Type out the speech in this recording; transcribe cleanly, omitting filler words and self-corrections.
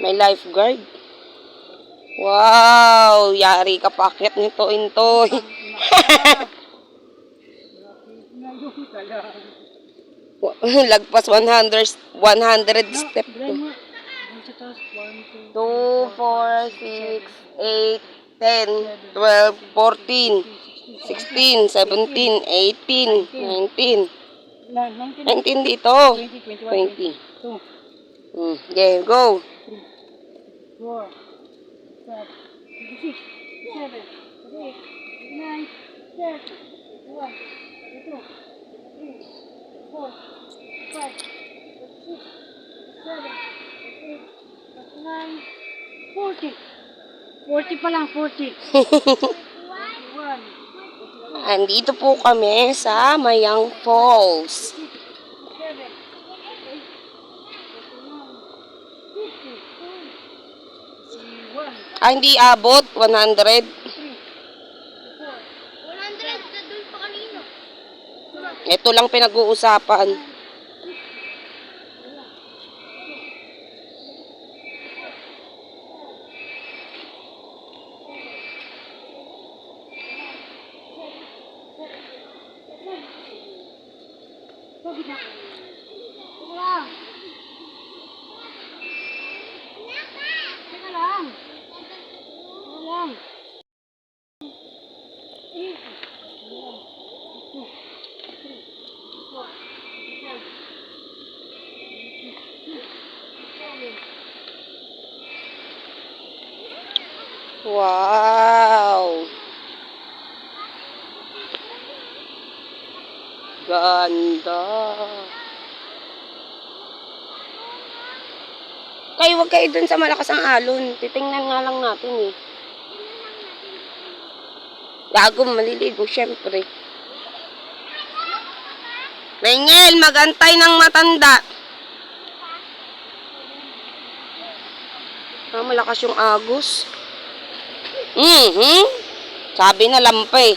May lifeguard. Wow! Yari ka pakyat nito, Intoy. Lagpas 100 step. 2, 4, 6, 8, 10, 12, 14, 16, 17, 18, 19. 19 dito. 20. Okay, go. 4, 5, 6, 7, 8, 9, 10, 1, 2, 3, 4, 5, 6, 7, 8, 9, 40. 40 pa lang, 40. 41. Andito po kami sa Mayang Falls. 7, 8, 9, 50. Hindi abot, 100. 100 sa dun pa kanino. Ito lang pinag-uusapan. Teka lang. Teka lang. Wow! Ganda! Kayo, wag kayo dun sa malakas ang alon. Titingnan nga lang natin eh. Gago, maliligo, syempre. Mengel, magantay ng matanda. Malakas yung agos. Sabi na lampay.